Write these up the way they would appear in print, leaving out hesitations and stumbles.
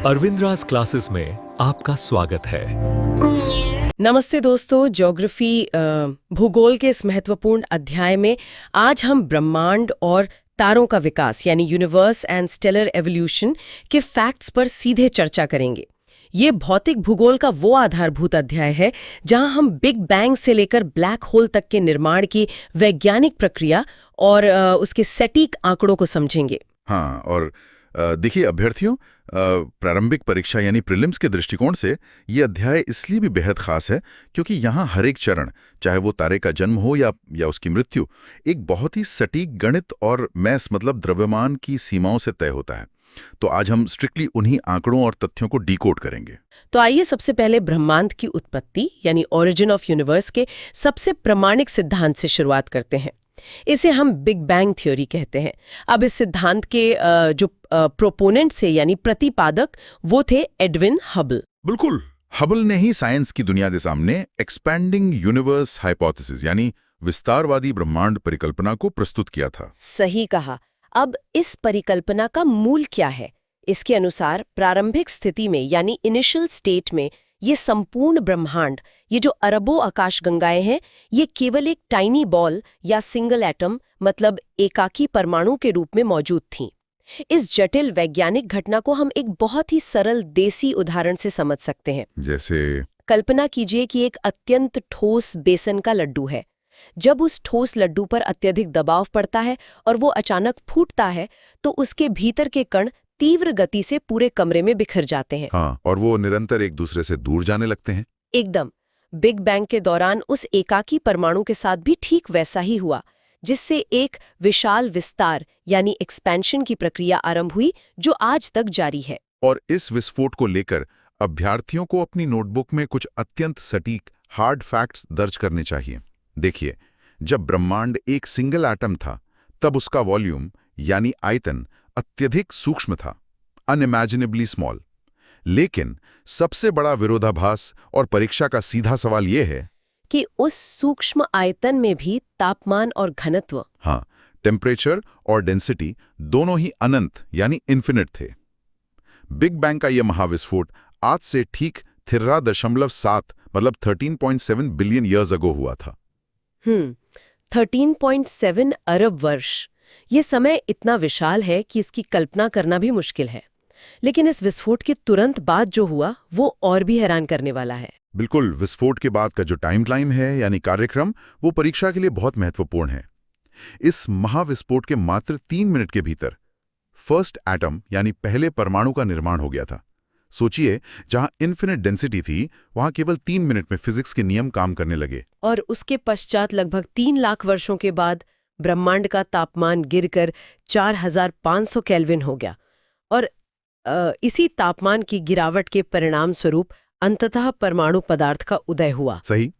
अरविंद्रास classes में आपका स्वागत है। नमस्ते दोस्तों, ज्योग्राफी भूगोल के इस महत्वपूर्ण अध्याय में आज हम ब्रह्मांड और तारों का विकास यानी यूनिवर्स एंड स्टेलर एवोल्यूशन के फैक्ट्स पर सीधे चर्चा करेंगे। ये भौतिक भूगोल का वो आधारभूत अध्याय है जहां हम बिग बैंग से लेकर ब्लैक होल तक के निर्माण की वैज्ञानिक प्रक्रिया और उसके सटीक आंकड़ों को समझेंगे। हाँ, और देखिए अभ्यर्थियों, प्रारंभिक परीक्षा यानी प्रीलिम्स के दृष्टिकोण से ये अध्याय इसलिए भी बेहद खास है क्योंकि यहाँ हर एक चरण, चाहे वो तारे का जन्म हो या उसकी मृत्यु, एक बहुत ही सटीक गणित और मैथ्स मतलब द्रव्यमान की सीमाओं से तय होता है। तो आज हम स्ट्रिक्टली उन्हीं आंकड़ों और तथ्यों को डिकोड करेंगे। तो आइए सबसे पहले ब्रह्मांड की उत्पत्ति यानी ओरिजिन ऑफ यूनिवर्स के सबसे प्रामाणिक सिद्धांत से शुरुआत करते हैं। इसे हम बिग बैंग थ्योरी कहते हैं। अब इस सिद्धांत के जो प्रोपोनेंट से यानी प्रतिपादक वो थे एडविन हबल। बिल्कुल, हबल ने ही साइंस की दुनिया के सामने एक्सपैंडिंग यूनिवर्स हाइपोथेसिस यानी विस्तारवादी ब्रह्मांड परिकल्पना को प्रस्तुत किया था। सही कहा। अब इस परिकल्पना का मूल क्या है? इसके अनुसार प्रारंभिक स्थिति में यानी इनिशियल स्टेट में ये संपूर्ण ब्रह्मांड, ये जो अरबों आकाशगंगाएं हैं, ये केवल एक टाइनी बॉल या सिंगल एटम मतलब एकाकी परमाणु के रूप में मौजूद थीं। इस जटिल वैज्ञानिक घटना को हम एक बहुत ही सरल देसी उदाहरण से समझ सकते हैं। जैसे कल्पना कीजिए कि एक अत्यंत ठोस बेसन का लड्डू है। जब उस ठोस लड्डू पर अत्यधिक दबाव पड़ता है और वो अचानक फूटता है तो उसके भीतर के कण तीव्र गति से पूरे कमरे में बिखर जाते हैं। हाँ, और वो निरंतर एक दूसरे से दूर जाने लगते हैं। एकदम। बिग बैंग के दौरान उस एकाकी परमाणु के साथ भी ठीक वैसा ही हुआ, जिससे एक विशाल विस्तार यानी एक्सपेंशन की प्रक्रिया आरंभ हुई जो आज तक जारी है। और इस विस्फोट को लेकर अभ्यर्थियों को अपनी नोटबुक में कुछ अत्यंत सटीक हार्ड फैक्ट्स दर्ज करने चाहिए। देखिए, जब ब्रह्मांड एक सिंगल एटम था तब उसका वॉल्यूम यानी आयतन अत्यधिक सूक्ष्म था, अनइमेजिनेबली स्मॉल। लेकिन सबसे बड़ा विरोधाभास और परीक्षा का सीधा सवाल यह है कि उस सूक्ष्म आयतन में भी तापमान और घनत्व, हाँ, टेम्परेचर और डेंसिटी दोनों ही अनंत यानी इन्फिनिट थे। बिग बैंग का यह महाविस्फोट आज से ठीक 13.7 मतलब 13.7 बिलियन ईयर्स अगो हुआ था। 13.7 अरब वर्ष। ये समय इतना विशाल है कि इसकी कल्पना करना भी मुश्किल है। लेकिन इस विस्फोट के तुरंत बाद जो हुआ वो और भी हैरान करने वाला है। बिल्कुल, विस्फोट के बाद का जो टाइमलाइन है यानी कार्यक्रम, वो परीक्षा के लिए बहुत महत्वपूर्ण है। इस महाविस्फोट के मात्र 3 मिनट के भीतर फर्स्ट एटम यानी पहले परमाणु का निर्माण हो गया था। सोचिए, जहां इन्फिनिट डेंसिटी थी वहां केवल 3 मिनट में फिजिक्स के नियम काम करने लगे। और उसके पश्चात लगभग 3 लाख वर्षों के बाद ब्रह्मांड का तापमान गिरकर 4500 केल्विन हो गया। और इसी तापमान की गिरावट के परिणाम स्वरूप अंततः परमाणु पदार्थ का उदय हुआ। सही।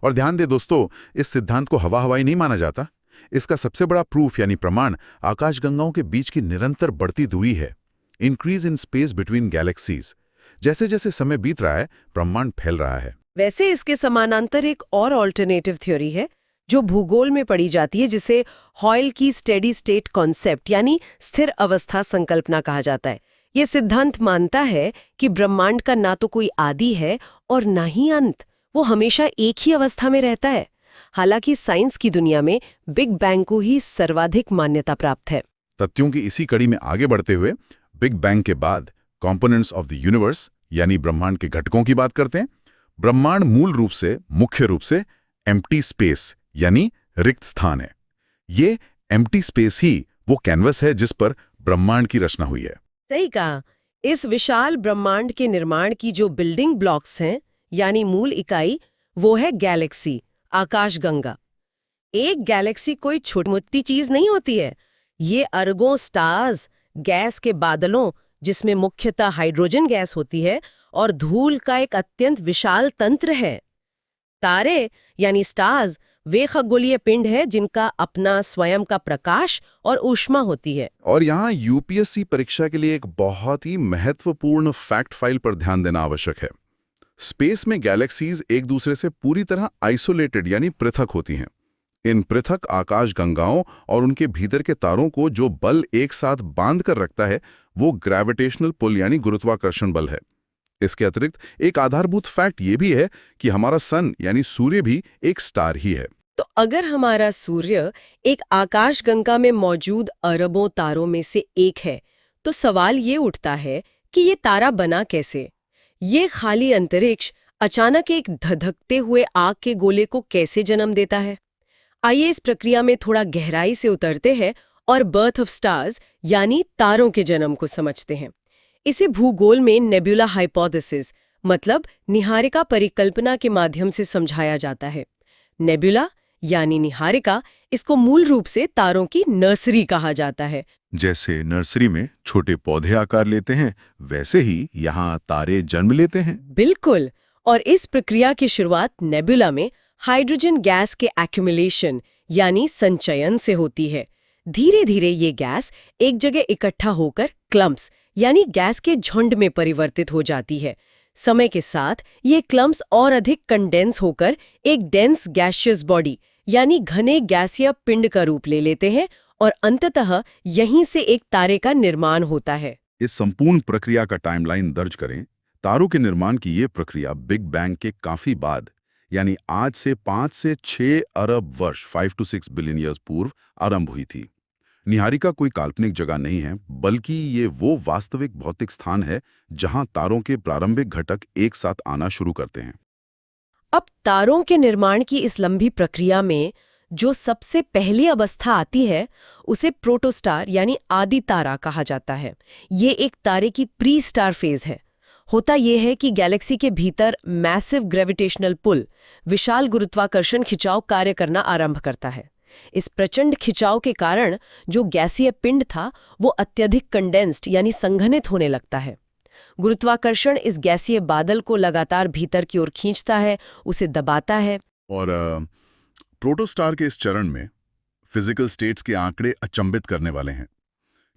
और ध्यान दे दोस्तों, इस सिद्धांत को हवा हवाई नहीं माना जाता। इसका सबसे बड़ा प्रूफ यानी प्रमाण आकाशगंगाओं के बीच की निरंतर बढ़ती दूरी है, increase in space between galaxies. जैसे जैसे समय बीत रहा है, ब्रह्मांड फैल रहा है। वैसे इसके समानांतर एक और ऑल्टरनेटिव थ्योरी है जो भूगोल में पढ़ी जाती है, जिसे हॉयल की स्टेडी स्टेट कॉन्सेप्ट यानी स्थिर अवस्था संकल्पना कहा जाता है। ये सिद्धांत मानता है कि ब्रह्मांड का ना तो कोई आदि है और ना ही अंत, वो हमेशा एक ही अवस्था में रहता है। हालांकि साइंस की दुनिया में बिग बैंग को ही सर्वाधिक मान्यता प्राप्त है। तथ्यों की इसी कड़ी में आगे बढ़ते हुए बिग बैंग के बाद कंपोनेंट्स ऑफ द यूनिवर्स यानी ब्रह्मांड के घटकों की बात करते हैं। ब्रह्मांड मुख्य रूप से एम्प्टी स्पेस यानी रिक्त स्थान है। ये एम्प्टी स्पेस ही वो कैनवस है जिस पर ब्रह्मांड की रचना हुई है। सही कहा। इस विशाल ब्रह्मांड के निर्माण की जो बिल्डिंग ब्लॉक्स हैं यानी मूल इकाई, वो है गैलेक्सी, आकाशगंगा। एक गैलेक्सी कोई छोटी-मोटी चीज नहीं होती है। ये अरगों स्टार्स, गैस के बादलों जिसमें मुख्यतः हाइड्रोजन गैस होती है और धूल का एक अत्यंत विशाल तंत्र है। तारे यानी स्टार्स वे खगोलीय पिंड है जिनका अपना स्वयं का प्रकाश और ऊष्मा होती है। और यहाँ यूपीएससी परीक्षा के लिए एक बहुत ही महत्वपूर्ण फैक्ट फाइल पर ध्यान देना आवश्यक है। स्पेस में गैलेक्सीज एक दूसरे से पूरी तरह आइसोलेटेड यानी पृथक होती हैं। इन पृथक आकाश गंगाओं और उनके भीतर के तारों को जो बल एक साथ बांध कर रखता है वो ग्रेविटेशनल पुल यानी गुरुत्वाकर्षण बल है। इसके अतिरिक्त एक आधारभूत फैक्ट ये भी है कि हमारा सन यानी सूर्य भी एक स्टार ही है। तो अगर हमारा सूर्य एक आकाशगंगा में मौजूद अरबों तारों में से एक है, तो सवाल ये उठता है कि ये तारा बना कैसे? ये खाली अंतरिक्ष अचानक एक धधकते हुए आग के गोले को कैसे जन्म देता है? आइए इस प्रक्रिया में थोड़ा गहराई से उतरते हैं और बर्थ ऑफ स्टार्स यानी तारों के जन्म को समझते हैं। इसे भूगोल में नेबुला हाइपोथेसिस मतलब निहारिका परिकल्पना के माध्यम से समझाया जाता है। नेबुला यानी निहारिका, इसको मूल रूप से तारों की नर्सरी कहा जाता है। जैसे नर्सरी में छोटे पौधे आकार लेते हैं, वैसे ही यहाँ तारे जन्म लेते हैं। बिल्कुल। और इस प्रक्रिया की शुरुआत नेबुला में हाइड्रोजन गैस के एक्यूमुलेशन यानी संचयन से होती है। धीरे धीरे ये गैस एक जगह इकट्ठा होकर क्लम्प्स यानी गैस के झुंड में परिवर्तित हो जाती है। समय के साथ ये क्लम्प्स और अधिक कंडेंस होकर एक डेंस गैसियस बॉडी यानी घने गैसीय पिंड का रूप ले लेते हैं और अंततः यहीं से एक तारे का निर्माण होता है। इस संपूर्ण प्रक्रिया का टाइमलाइन दर्ज करें। तारों के निर्माण की ये प्रक्रिया बिग बैंग के काफी बाद यानी आज से 5 से 6 अरब वर्ष 5 to 6 बिलियन ईयर्स पूर्व आरंभ हुई थी। निहारिका कोई काल्पनिक जगह नहीं है, बल्कि ये वो वास्तविक भौतिक स्थान है जहां तारों के प्रारंभिक घटक एक साथ आना शुरू करते हैं। अब तारों के निर्माण की इस लंबी प्रक्रिया में जो सबसे पहली अवस्था आती है उसे प्रोटोस्टार यानी आदि तारा कहा जाता है। ये एक तारे की प्री स्टार फेज है। होता यह है कि गैलेक्सी के भीतर मैसिव ग्रेविटेशनल पुल, विशाल गुरुत्वाकर्षण खिंचाव कार्य करना आरंभ करता है। इस प्रचंड खिंचाव के कारण जो गैसीय पिंड था वो अत्यधिक कंडेंस्ड यानी संघनित होने लगता है। गुरुत्वाकर्षण इस गैसीय बादल को लगातार भीतर की ओर खींचता है, उसे दबाता है। और प्रोटोस्टार के इस चरण में फिजिकल स्टेट्स के आंकड़े अचंभित करने वाले हैं।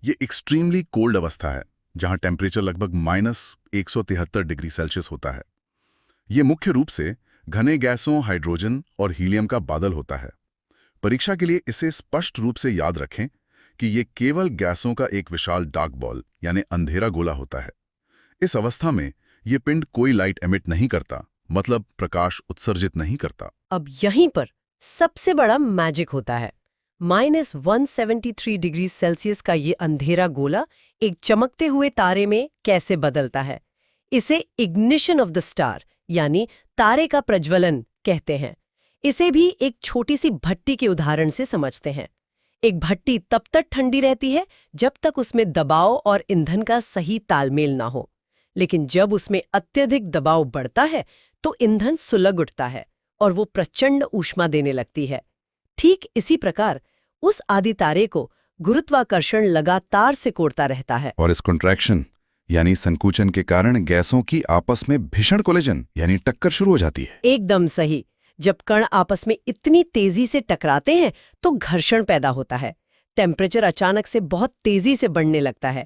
ये एक्सट्रीमली कोल्ड अवस्था है जहां टेम्परेचर लगभग -173 डिग्री सेल्सियस होता है। ये मुख्य रूप से घने गैसों, हाइड्रोजन और हीलियम का बादल होता है। परीक्षा के लिए इसे स्पष्ट रूप से याद रखें कि ये केवल गैसों का एक विशाल डार्क बॉल यानी अंधेरा गोला होता है। इस अवस्था में ये पिंड कोई लाइट एमिट नहीं करता, मतलब प्रकाश उत्सर्जित नहीं करता। अब यहीं पर सबसे बड़ा मैजिक होता है। -173 डिग्री सेल्सियस का ये अंधेरा गोला एक चमकते हुए तारे में कैसे बदलता है। इसे इग्निशन ऑफ द स्टार यानी तारे का प्रज्वलन कहते हैं। इसे भी एक छोटी सी भट्टी के उदाहरण से समझते हैं। एक भट्टी तब तक ठंडी रहती है जब तक उसमें दबाव और ईंधन का सही तालमेल ना हो, लेकिन जब उसमें अत्यधिक दबाव बढ़ता है तो ईंधन सुलग उठता है और वो प्रचंड ऊष्मा देने लगती है। ठीक इसी प्रकार उस आदि तारे को गुरुत्वाकर्षण लगातार से कोड़ता रहता है। और इस कॉन्ट्रैक्शन यानी संकुचन के कारण गैसों की आपस में भीषण कोलिजन यानी टक्कर शुरू हो जाती है। एकदम सही। जब कण आपस में इतनी तेजी से टकराते हैं तो घर्षण पैदा होता है। टेम्परेचर अचानक से बहुत तेजी से बढ़ने लगता है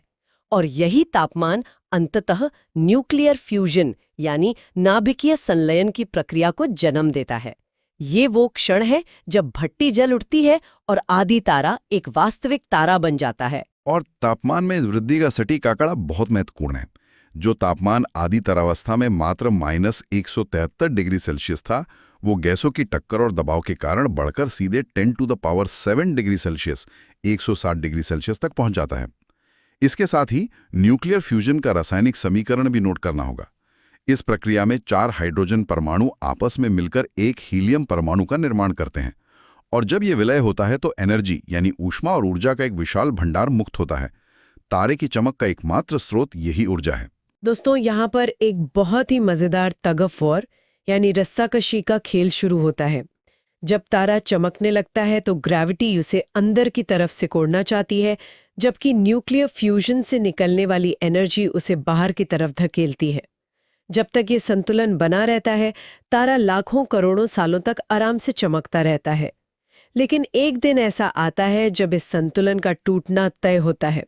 और यही तापमान अंततः न्यूक्लियर फ्यूजन यानी नाभिकीय संलयन की प्रक्रिया को जन्म देता है। ये वो क्षण है जब भट्टी जल उठती है और आदि तारा एक वास्तविक तारा बन जाता है। और तापमान में वृद्धि का सटीक आंकड़ा बहुत महत्वपूर्ण है। जो तापमान आदि तारावस्था में मात्र -173 डिग्री सेल्सियस था, वो गैसों की टक्कर और दबाव के कारण बढ़कर सीधे 10⁷ डिग्री सेल्सियस 160 डिग्री सेल्सियस तक पहुंच जाता है। इसके साथ ही न्यूक्लियर फ्यूजन का रासायनिक समीकरण भी नोट करना होगा। इस प्रक्रिया में 4 हाइड्रोजन परमाणु आपस में मिलकर एक हीलियम परमाणु का निर्माण करते हैं और जब ये विलय होता है तो एनर्जी यानी ऊष्मा और ऊर्जा का एक विशाल भंडार मुक्त होता है। तारे की चमक का एकमात्र स्रोत यही ऊर्जा है। दोस्तों, यहाँ पर एक बहुत ही मजेदार टग ऑफ वॉर यानी रस्साकशी का खेल शुरू होता है। जब तारा चमकने लगता है तो ग्रेविटी उसे अंदर की तरफ सिकोड़ना चाहती है, जबकि न्यूक्लियर फ्यूजन से निकलने वाली एनर्जी उसे बाहर की तरफ धकेलती है। जब तक ये संतुलन बना रहता है, तारा लाखों करोड़ों सालों तक आराम से चमकता रहता है। लेकिन एक दिन ऐसा आता है जब इस संतुलन का टूटना तय होता है।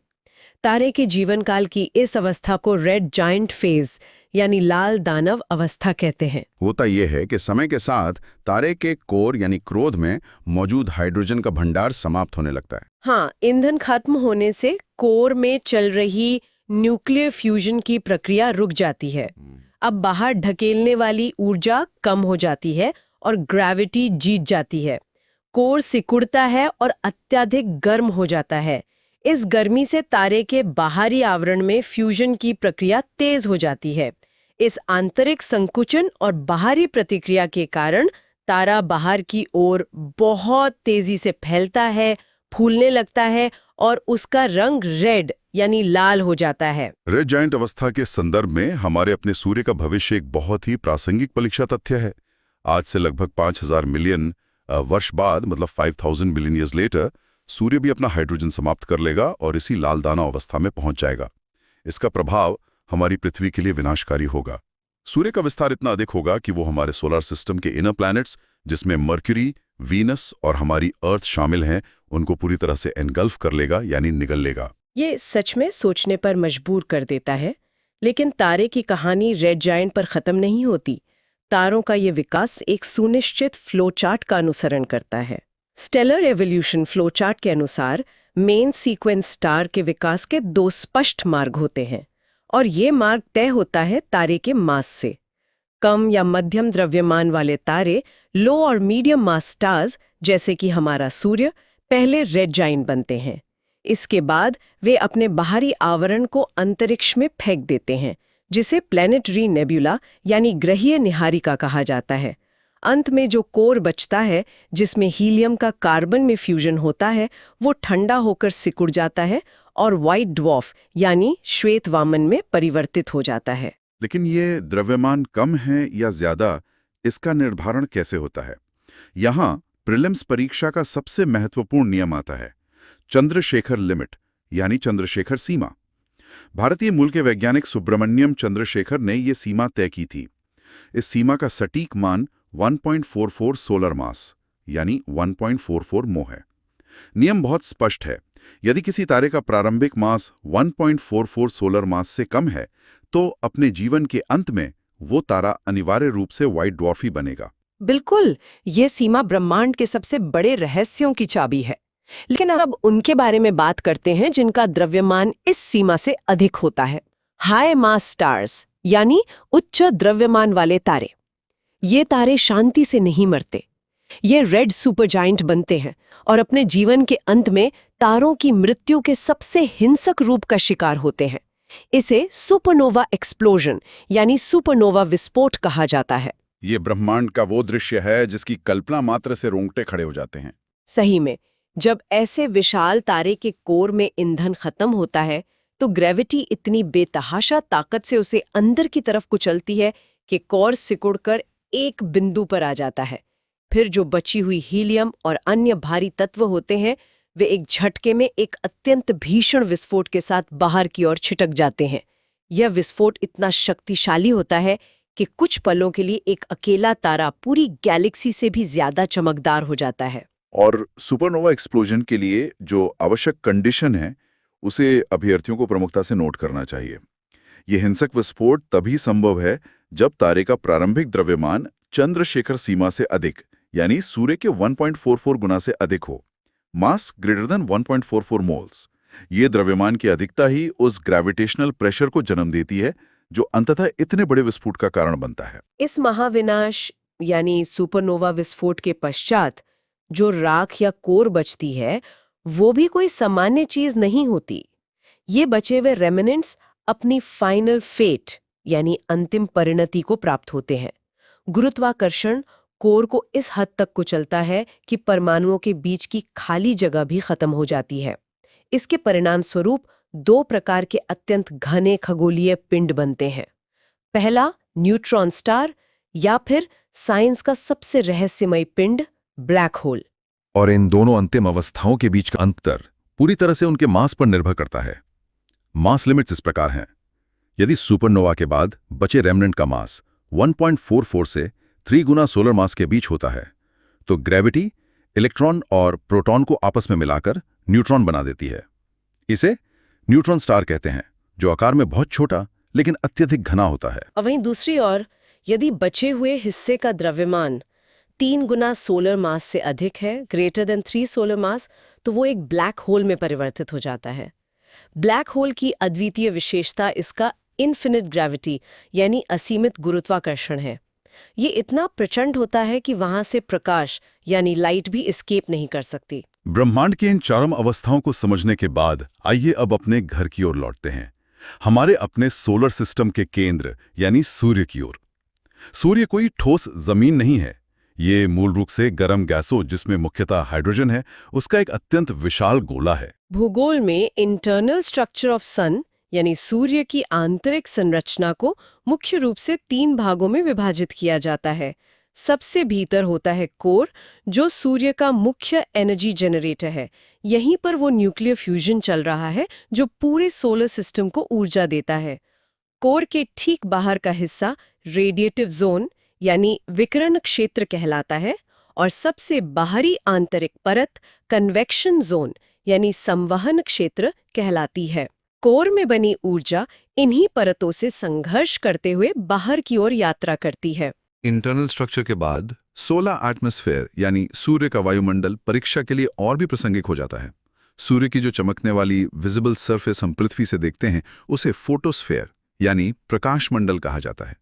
तारे के जीवन काल की इस अवस्था को रेड जायंट फेज यानी लाल दानव अवस्था कहते हैं। होता यह है कि समय के साथ तारे के कोर यानी क्रोध में मौजूद हाइड्रोजन का भंडार समाप्त होने लगता है। हाँ, ईंधन खत्म होने से कोर में चल रही न्यूक्लियर फ्यूजन की प्रक्रिया रुक जाती है। अब बाहर ढकेलने वाली ऊर्जा कम हो जाती है और ग्रेविटी जीत जाती है। कोर सिकुड़ता है और अत्यधिक गर्म हो जाता है। इस गर्मी से तारे के बाहरी आवरण में फ्यूजन की प्रक्रिया तेज हो जाती है। इस आंतरिक संकुचन और बाहरी प्रतिक्रिया के कारण तारा बाहर की ओर बहुत तेजी से फैलता है, फूलने लगता है और उसका रंग रेड यानी लाल हो जाता है। रेड जायंट अवस्था के संदर्भ में हमारे अपने सूर्य का भविष्य एक बहुत ही प्रासंगिक परीक्षा तथ्य है। आज से लगभग 5000 मिलियन वर्ष बाद, मतलब 5000 बिलियन ईयर्स लेटर, सूर्य भी अपना हाइड्रोजन समाप्त कर लेगा और इसी लाल दाना अवस्था में पहुंच जाएगा। इसका प्रभाव हमारी पृथ्वी के लिए विनाशकारी होगा। सूर्य का विस्तार इतना अधिक होगा कि वो हमारे सोलर सिस्टम के इनर प्लैनेट्स, जिसमें मर्क्यूरी, वीनस और हमारी अर्थ शामिल हैं, उनको पूरी तरह से एनगल्फ कर लेगा यानी निगल लेगा। ये सच में सोचने पर मजबूर कर देता है। लेकिन तारे की कहानी रेड जायंट पर खत्म नहीं होती। तारों का ये विकास एक सुनिश्चित फ्लो चार्ट का अनुसरण करता है। स्टेलर एवोल्यूशन फ्लो चार्ट के अनुसार मेन सीक्वेंस स्टार के विकास के 2 स्पष्ट मार्ग होते हैं और ये मार्ग तय होता है तारे के मास से। कम या मध्यम द्रव्यमान वाले तारे, लो और मीडियम मास स्टार्स जैसे कि हमारा सूर्य, पहले रेड जायंट बनते हैं। इसके बाद वे अपने बाहरी आवरण को अंतरिक्ष में फेंक देते हैं, जिसे प्लैनेटरी नेब्यूला यानी ग्रहीय निहारिका कहा जाता है। अंत में जो कोर बचता है, जिसमें हीलियम का कार्बन में फ्यूजन होता है, वो ठंडा होकर सिकुड़ जाता है और व्हाइट ड्वार्फ यानी श्वेत वामन में परिवर्तित हो जाता है। लेकिन ये द्रव्यमान कम है या ज्यादा, इसका निर्धारण कैसे होता है? यहाँ प्रीलिम्स परीक्षा का सबसे महत्वपूर्ण नियम आता है, चंद्रशेखर लिमिट यानी चंद्रशेखर सीमा। भारतीय मूल के वैज्ञानिक सुब्रमण्यम चंद्रशेखर ने ये सीमा तय की थी। इस सीमा का सटीक मान 1.44 सोलर मास यानी 1.44 मो है। नियम बहुत स्पष्ट है। यदि किसी तारे का प्रारंभिक मास 1.44 सोलर मास से कम है, तो अपने जीवन के अंत में वो तारा अनिवार्य रूप से व्हाइट ड्वार्फ ही बनेगा। बिल्कुल, ये सीमा ब्रह्मांड के सबसे बड़े रहस्यों की चाबी है। लेकिन अब उनके बारे में बात करते हैं जिनका द्रव्यमान इस सीमा से अधिक होता है। हाई मास स्टार्स यानी उच्च द्रव्यमान वाले तारे। ये तारे शांति से नहीं मरते। ये रेड सुपरजायंट बनते हैं और अपने जीवन के अंत में तारों की मृत्यु के सबसे हिंसक रूप का शिकार होते हैं। इसे सुपरनोवा एक्सप्लोजन यानी सुपरनोवा विस्फोट कहा जाता है। ये ब्रह्मांड का वो दृश्य है जिसकी कल्पना मात्र से रोंगटे खड़े हो जाते हैं। सही में, जब ऐसे विशाल तारे के कोर में ईंधन खत्म होता है, तो ग्रेविटी इतनी बेतहाशा ताकत से उसे अंदर की तरफ कुचलती है कि कोर सिकुड़कर एक बिंदु पर आ जाता है। फिर जो बची हुई हीलियम और अन्य भारी तत्व होते हैं, वे एक झटके में एक अत्यंत भीषण विस्फोट के साथ बाहर की ओर छिटक जाते हैं। यह विस्फोट इतना शक्तिशाली होता है कि कुछ पलों के लिए एक अकेला तारा पूरी गैलेक्सी से भी ज्यादा चमकदार हो जाता है। और सुपरनोवा एक्सप्लोजन के लिए जो आवश्यक कंडीशन है, उसे अभ्यर्थियों को प्रमुखता से नोट करना चाहिए। यह हिंसक विस्फोट तभी संभव है जब तारे का प्रारंभिक द्रव्यमान चंद्रशेखर सीमा से अधिक यानी सूर्य के 1.44 गुना से अधिक हो। मास ग्रेटर देन 1.44 मोल्स। ये द्रव्यमान की अधिकता ही उस ग्रेविटेशनल प्रेशर को जन्म देती है जो अंततः इतने बड़े विस्फोट का कारण बनता है। इस महाविनाश यानी सुपरनोवा विस्फोट के पश्चात जो राख या कोर बचती है, वो भी कोई सामान्य चीज नहीं होती। ये बचे हुए रेमिनेंट्स अपनी फाइनल फेट यानी अंतिम परिणति को प्राप्त होते हैं। गुरुत्वाकर्षण कोर को इस हद तक कुचलता है कि परमाणुओं के बीच की खाली जगह भी खत्म हो जाती है। इसके परिणाम स्वरूप 2 प्रकार के अत्यंत घने खगोलीय पिंड बनते हैं। पहला न्यूट्रॉन स्टार या फिर साइंस का सबसे रहस्यमय पिंड ब्लैक होल। और इन दोनों अंतिम अवस्थाओं के बीच का अंतर पूरी तरह से उनके मास पर निर्भर करता है। मास लिमिट्स इस प्रकार हैं। यदि सुपरनोवा के बाद बचे रेमनेंट का मास 1.44 से 3 गुना सोलर मास के बीच होता है, तो ग्रेविटी इलेक्ट्रॉन और प्रोटॉन को आपस में मिलाकर न्यूट्रॉन बना देती है। इसे न्यूट्रॉन स्टार कहते हैं, जो आकार में बहुत छोटा लेकिन अत्यधिक घना होता है। और वहीं दूसरी ओर यदि बचे हुए हिस्से का द्रव्यमान 3 गुना सोलर मास से अधिक है, ग्रेटर देन 3 सोलर मास, तो वो एक ब्लैक होल में परिवर्तित हो जाता है। ब्लैक होल की अद्वितीय विशेषता इसका इन्फिनिट ग्रेविटी यानी असीमित गुरुत्वाकर्षण है। ये इतना प्रचंड होता है कि वहां से प्रकाश यानी लाइट भी एस्केप नहीं कर सकती। ब्रह्मांड की इन चारों अवस्थाओं को समझने के बाद आइए अब अपने घर की ओर लौटते हैं, हमारे अपने सोलर सिस्टम के केंद्र यानी सूर्य की ओर। सूर्य कोई ठोस जमीन नहीं है, ये मूल रूप से गर्म गैसों जिसमें मुख्यतः हाइड्रोजन है, उसका एक अत्यंत विशाल गोला है। भूगोल में इंटरनल स्ट्रक्चर ऑफ सन यानी सूर्य की आंतरिक संरचना को मुख्य रूप से 3 भागों में विभाजित किया जाता है। सबसे भीतर होता है कोर, जो सूर्य का मुख्य एनर्जी जनरेटर है। यहीं पर वो न्यूक्लियर फ्यूजन चल रहा है जो पूरे सोलर सिस्टम को ऊर्जा देता है। कोर के ठीक बाहर का हिस्सा रेडिएटिव जोन यानी विकिरण क्षेत्र कहलाता है और सबसे बाहरी आंतरिक परत कन्वेक्शन जोन यानी संवहन क्षेत्र कहलाती है। कोर में बनी ऊर्जा इन्हीं परतों से संघर्ष करते हुए बाहर की ओर यात्रा करती है। इंटरनल स्ट्रक्चर के बाद सोलर एटमॉस्फेयर यानी सूर्य का वायुमंडल परीक्षा के लिए और भी प्रासंगिक हो जाता है। सूर्य की जो चमकने वाली विजिबल सरफेस हम पृथ्वी से देखते हैं उसे फोटोस्फेयर यानी प्रकाश मंडल कहा जाता है।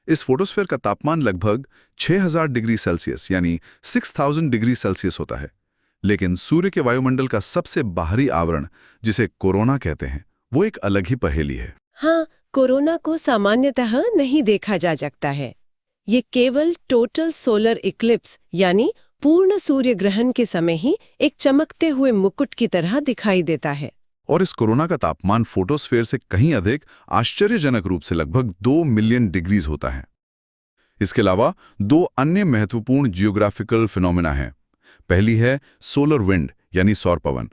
इस फोटोस्फेयर का तापमान लगभग 6000 डिग्री सेल्सियस यानी 6000 डिग्री सेल्सियस होता है। लेकिन सूर्य के वायुमंडल का सबसे बाहरी आवरण, जिसे कोरोना कहते हैं, वो एक अलग ही पहेली है। हाँ, कोरोना को सामान्यतः नहीं देखा जा सकता है। ये केवल टोटल सोलर इक्लिप्स यानी पूर्ण सूर्य ग्रहण के समय ही एक चमकते हुए मुकुट की तरह दिखाई देता है। और इस कोरोना का तापमान फोटोस्फेयर से कहीं अधिक आश्चर्यजनक रूप से लगभग 2 मिलियन डिग्रीज होता है। इसके अलावा 2 अन्य महत्वपूर्ण जियोग्राफिकल फिनोमेना हैं। पहली है सोलर विंड यानी सौर पवन,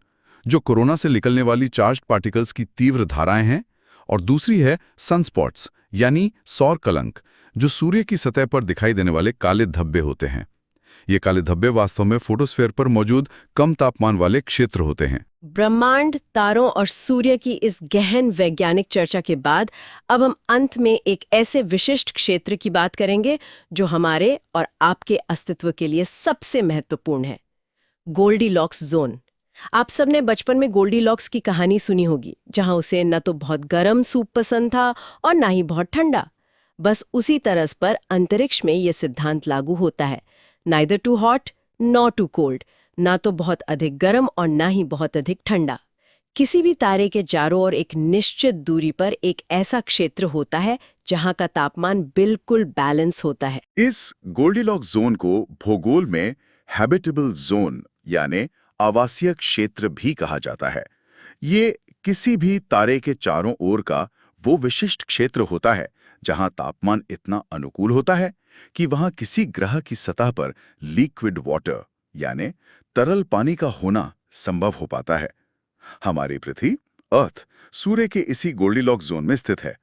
जो कोरोना से निकलने वाली चार्ज्ड पार्टिकल्स की तीव्र धाराएं हैं, और दूसरी है सनस्पॉट्स यानी सौर कलंक, जो सूर्य की सतह पर दिखाई देने वाले काले धब्बे होते हैं। ये काले धब्बे वास्तव में फोटोस्फेयर पर मौजूद कम तापमान वाले क्षेत्र होते हैं। ब्रह्मांड, तारों और सूर्य की इस गहन वैज्ञानिक चर्चा के बाद अब हम अंत में एक ऐसे विशिष्ट क्षेत्र की बात करेंगे जो हमारे और आपके अस्तित्व के लिए सबसे महत्वपूर्ण है, गोल्डीलॉक्स जोन। आप सबने बचपन में गोल्डीलॉक्स की कहानी सुनी होगी, जहां उसे न तो बहुत गर्म सूप पसंद था और ना ही बहुत ठंडा। बस उसी तरस पर अंतरिक्ष में यह सिद्धांत लागू होता है, neither too hot nor too cold, ना तो बहुत अधिक गर्म और ना ही बहुत अधिक ठंडा। किसी भी तारे के चारों ओर एक निश्चित दूरी पर एक ऐसा क्षेत्र होता है जहां का तापमान बिल्कुल बैलेंस होता है। इस गोल्डीलॉक्स जोन को भूगोल में हैबिटेबल जोन यानी आवासीय क्षेत्र भी कहा जाता है। ये किसी भी तारे के चारों ओर का वो विशिष्ट क्षेत्र होता है जहां तापमान इतना अनुकूल होता है कि वहां किसी ग्रह की सतह पर लिक्विड वाटर यानी तरल पानी का होना संभव हो पाता है। हमारी पृथ्वी अर्थ सूर्य के इसी गोल्डीलॉक्स जोन में स्थित है।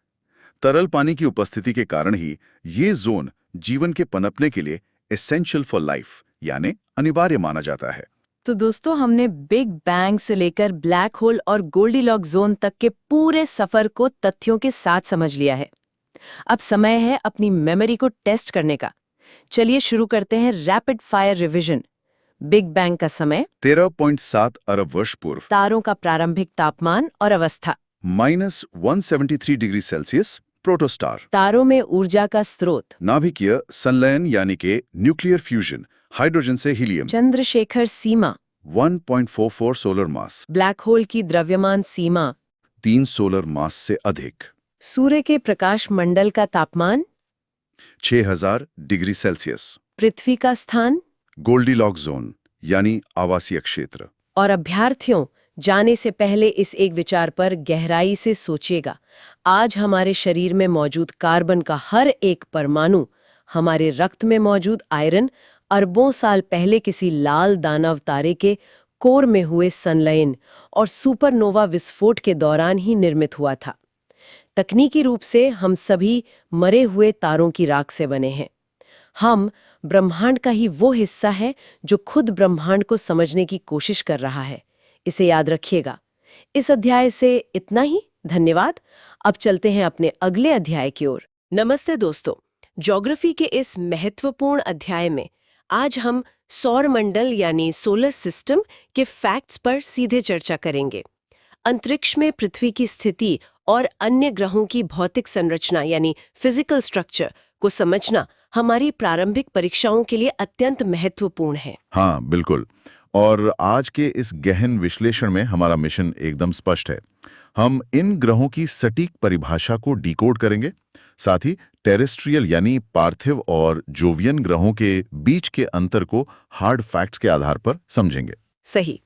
तरल पानी की उपस्थिति के कारण ही ये जोन जीवन के पनपने के लिए एसेंशियल फॉर लाइफ यानी अनिवार्य माना जाता है। तो दोस्तों, हमने बिग बैंग से लेकर ब्लैक होल और गोल्डीलॉक्स जोन तक के पूरे सफर को तथ्यों के साथ समझ लिया है। अब समय है अपनी मेमोरी को टेस्ट करने का। चलिए शुरू करते हैं rapid fire revision. Big bang का समय 13.7 अरब वर्ष पूर्व, तारों का प्रारंभिक तापमान और अवस्था, -173 डिग्री सेल्सियस प्रोटोस्टार, तारों में ऊर्जा का स्रोत, नाभिकीय संलयन यानी कि न्यूक्लियर फ्यूजन, हाइड्रोजन से हीलियम, चंद्रशेखर सीमा, 1.44 सोलर मास, ब्लैक होल की द्रव्यमान सीमा, 3 सोलर मास से अधिक, सूर्य के प्रकाश मंडल का तापमान, 6000 डिग्री सेल्सियस, पृथ्वी का स्थान, गोल्डीलॉक्स जोन यानी आवासीय क्षेत्र। और अभ्यर्थियों, जाने से पहले इस एक विचार पर गहराई से सोचिएगा। आज हमारे शरीर में मौजूद कार्बन का हर एक परमाणु, हमारे रक्त में मौजूद आयरन, अरबों साल पहले किसी लाल दानव तारे के कोर में हुए संलयन और सुपरनोवा विस्फोट के दौरान ही निर्मित हुआ था। तकनीकी रूप से हम सभी मरे हुए तारों की राख से बने हैं। हम ब्रह्मांड का ही वो हिस्सा है जो खुद ब्रह्मांड को समझने की कोशिश कर रहा है। इसे याद रखिएगा। इस अध्याय से इतना ही। धन्यवाद। अब चलते हैं अपने अगले अध्याय की ओर। नमस्ते दोस्तों, ज्योग्राफी के इस महत्वपूर्ण अध्याय में आज हम सौरमंडल यानी सोलर सिस्टम के फैक्ट्स पर सीधे चर्चा करेंगे। अंतरिक्ष में पृथ्वी की स्थिति और अन्य ग्रहों की भौतिक संरचना यानी फिजिकल स्ट्रक्चर को समझना हमारी प्रारंभिक परीक्षाओं के लिए अत्यंत महत्वपूर्ण है। हाँ, बिल्कुल। और आज के इस गहन विश्लेषण में हमारा मिशन एकदम स्पष्ट है। हम इन ग्रहों की सटीक परिभाषा को डिकोड करेंगे, साथ ही टेरेस्ट्रियल यानी पार्थिव और जोवियन ग्रहों के बीच के अंतर को हार्ड फैक्ट्स के आधार पर समझेंगे। सही।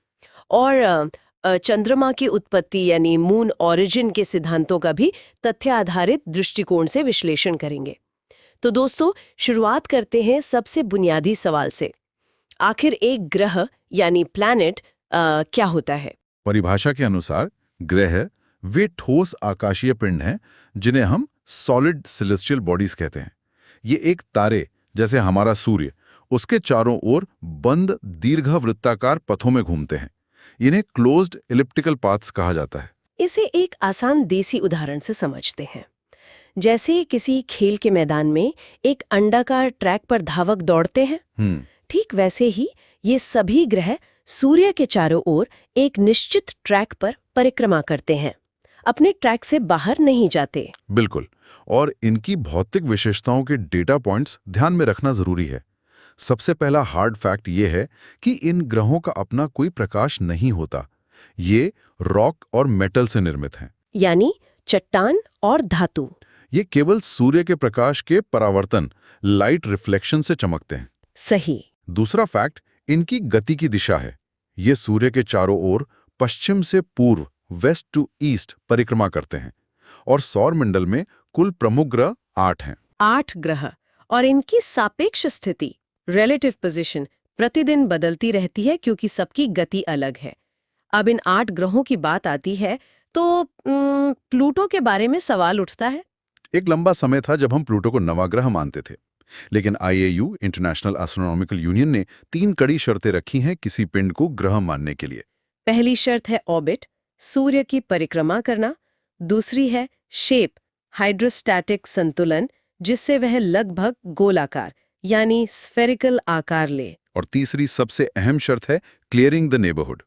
और चंद्रमा की उत्पत्ति यानी मून ओरिजिन के सिद्धांतों का भी तथ्य आधारित दृष्टिकोण से विश्लेषण करेंगे। तो दोस्तों, शुरुआत करते हैं सबसे बुनियादी सवाल से। आखिर एक ग्रह यानी प्लैनेट क्या होता है? परिभाषा के अनुसार ग्रह वे ठोस आकाशीय पिंड हैं जिन्हें हम सॉलिड सेलेस्टियल बॉडीज कहते हैं। ये एक तारे जैसे हमारा सूर्य, उसके चारों ओर बंद दीर्घवृत्ताकार पथों में घूमते हैं। इन्हें क्लोज्ड इलिप्टिकल पाथ्स कहा जाता है। इसे एक आसान देसी उदाहरण से समझते हैं। जैसे किसी खेल के मैदान में एक अंडाकार ट्रैक पर धावक दौड़ते हैं, ठीक वैसे ही ये सभी ग्रह सूर्य के चारों ओर एक निश्चित ट्रैक पर परिक्रमा करते हैं, अपने ट्रैक से बाहर नहीं जाते। बिल्कुल। और इनकी भौतिक विशेषताओं के डेटा पॉइंट्स ध्यान में रखना जरूरी है। सबसे पहला हार्ड फैक्ट ये है कि इन ग्रहों का अपना कोई प्रकाश नहीं होता। ये रॉक और मेटल से निर्मित हैं, यानी चट्टान और धातु। ये केवल सूर्य के प्रकाश के परावर्तन लाइट रिफ्लेक्शन से चमकते हैं। सही। दूसरा फैक्ट इनकी गति की दिशा है। ये सूर्य के चारों ओर पश्चिम से पूर्व वेस्ट टू ईस्ट परिक्रमा करते हैं। और सौरमंडल में कुल प्रमुख ग्रह 8 हैं। 8 ग्रह, और इनकी सापेक्ष स्थिति रिलेटिव पोजीशन प्रतिदिन बदलती रहती है क्योंकि सबकी गति अलग है। अब इन 8 ग्रहों की बात आती है तो प्लूटो के बारे में सवाल उठता है। एक लंबा समय था जब हम प्लूटो को नवा ग्रह मानते थे, लेकिन IAU इंटरनेशनल एस्ट्रोनॉमिकल यूनियन ने 3 कड़ी शर्तें रखी हैं किसी पिंड को ग्रह मानने के लिए। पहली शर्त है ऑर्बिट, सूर्य की परिक्रमा करना। दूसरी है शेप, हाइड्रोस्टैटिक संतुलन, जिससे वह लगभग गोलाकार यानी स्फेरिकल आकार ले। और तीसरी सबसे अहम शर्त है क्लियरिंग द नेबरहुड।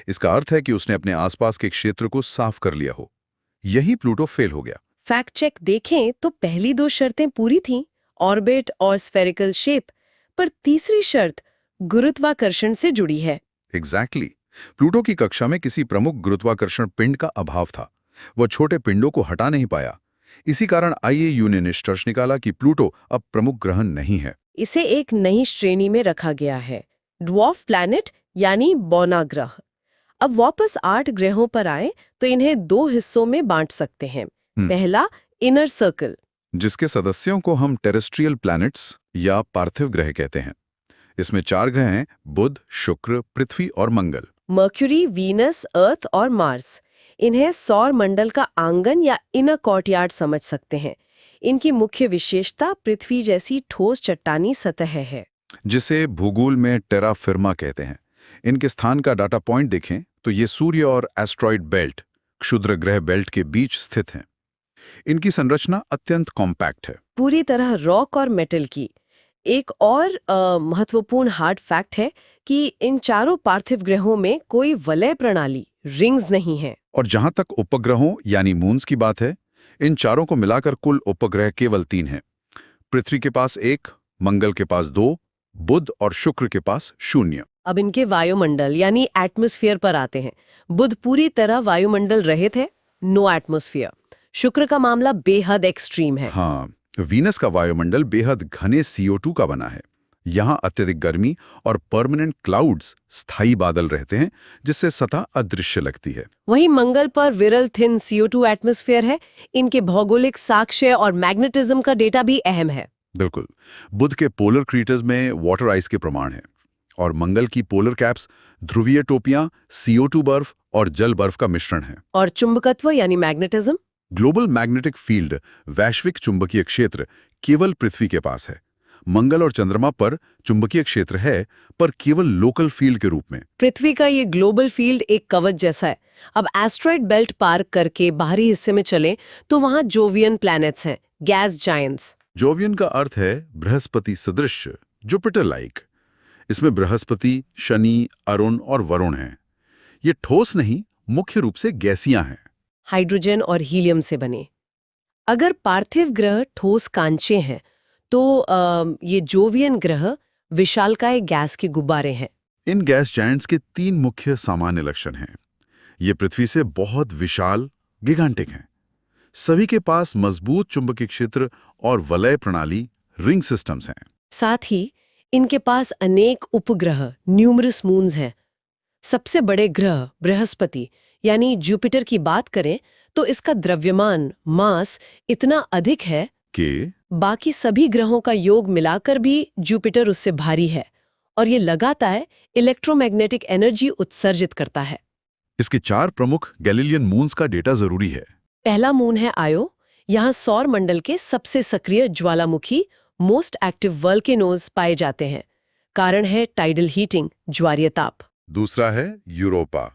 इसका अर्थ है कि उसने अपने आसपास के क्षेत्र को साफ कर लिया हो। यही प्लूटो फेल हो गया। फैक्ट चेक देखें तो पहली 2 शर्तें पूरी थीं, ऑर्बिट और स्फेरिकल शेप, पर तीसरी शर्त गुरुत्वाकर्षण से जुड़ी है। एग्जैक्टली। प्लूटो की कक्षा में किसी प्रमुख गुरुत्वाकर्षण पिंड का अभाव था। वह छोटे पिंडों को हटा नहीं पाया। इसी कारण IAU ने निष्कर्ष निकाला कि प्लूटो अब प्रमुख ग्रह नहीं है। इसे एक नई श्रेणी में रखा गया है, ड्वार्फ प्लैनेट यानी बौना ग्रह। अब वापस 8 ग्रहों पर आए तो इन्हें 2 हिस्सों में बांट सकते हैं। पहला, इनर सर्कल, जिसके सदस्यों को हम टेरेस्ट्रियल प्लैनेट्स या पार्थिव ग्रह कहते हैं। इसमें 4 ग्रह हैं, बुध, शुक्र, पृथ्वी और मंगल। मर्क्यूरी, वीनस, अर्थ और मार्स। इन्हें सौर मंडल का आंगन या इनर कॉर्टयार्ड समझ सकते हैं। इनकी मुख्य विशेषता पृथ्वी जैसी ठोस चट्टानी सतह है, जिसे भूगोल में टेरा फिर्मा कहते हैं। इनके स्थान का डाटा पॉइंट देखें तो ये सूर्य और एस्ट्रॉइड बेल्ट, क्षुद्र ग्रह बेल्ट के बीच स्थित हैं। इनकी संरचना अत्यंत कॉम्पैक्ट है, पूरी तरह रॉक और मेटल की। एक और महत्वपूर्ण हार्ड फैक्ट है कि इन चारों पार्थिव ग्रहों में कोई वलय प्रणाली, रिंग्स नहीं है। और जहां तक उपग्रहों यानी मून्स की बात है, इन चारों को मिलाकर कुल उपग्रह केवल 3 हैं। पृथ्वी के पास 1, मंगल के पास 2, बुध और शुक्र के पास 0। अब इनके वायुमंडल यानी एटमॉस्फेयर पर आते हैं। बुध पूरी तरह वायुमंडल रहित है, नो एटमॉस्फेयर। शुक्र का मामला बेहद एक्सट्रीम है। हाँ, वीनस का वायुमंडल बेहद घने CO2 का बना है। यहाँ अत्यधिक गर्मी और परमानेंट क्लाउड्स, स्थायी बादल रहते हैं, जिससे सतह अदृश्य लगती है। वहीं मंगल पर विरल थिन CO2 एटमॉस्फेयर है। इनके भौगोलिक साक्ष्य और मैग्नेटिज्म का डेटा भी अहम है। बिल्कुल। बुध के पोलर क्रीटर्स में वाटर आइस के प्रमाण हैं, और मंगल की पोलर कैप्स ध्रुवीय टोपियां, CO2 बर्फ और जल बर्फ का मिश्रण है। और चुंबकत्व यानी मैग्नेटिज्म, ग्लोबल मैग्नेटिक फील्ड, वैश्विक चुंबकीय क्षेत्र, केवल पृथ्वी के पास है। मंगल और चंद्रमा पर चुंबकीय क्षेत्र है, पर केवल लोकल फील्ड के रूप में। पृथ्वी का ये ग्लोबल फील्ड एक कवच जैसा है। अब एस्ट्रॉइड बेल्ट पार करके बाहरी हिस्से में चले तो वहां जोवियन प्लैनेट्स हैं, गैस जायंट्स। जोवियन का अर्थ है बृहस्पति सदृश, जुपिटर लाइक। इसमें बृहस्पति, शनि, अरुण और वरुण हैं। ये ठोस नहीं, मुख्य रूप से गैसियां हैं। हाइड्रोजन और हीलियम से बने। अगर पार्थिव ग्रह ठोस कांचे हैं तो ये जोवियन ग्रह विशालकाय गैस के गुब्बारे हैं। इन गैस जायंट्स के 3 मुख्य सामान्य लक्षण हैं। ये पृथ्वी से बहुत विशाल, गिगांटिक हैं। सभी के पास मजबूत चुंबकीय क्षेत्र और वलय प्रणाली, रिंग सिस्टम्स हैं। साथ ही इनके पास अनेक उपग्रह, न्यूमरस मून्स हैं। सबसे बड़े ग्रह बृहस्पति यानी जुपिटर की बात करें तो इसका द्रव्यमान, मास इतना अधिक है कि बाकी सभी ग्रहों का योग मिलाकर भी जुपिटर उससे भारी है, और ये लगातार इलेक्ट्रोमैग्नेटिक एनर्जी उत्सर्जित करता है। इसके 4 प्रमुख गैलीलियन मून्स का डेटा जरूरी है। पहला मून है आयो। यहाँ सौर मंडल के सबसे सक्रिय ज्वालामुखी, मोस्ट एक्टिव वोल्केनोज पाए जाते हैं। कारण है टाइडल हीटिंग, ज्वारीय ताप। दूसरा है यूरोपा,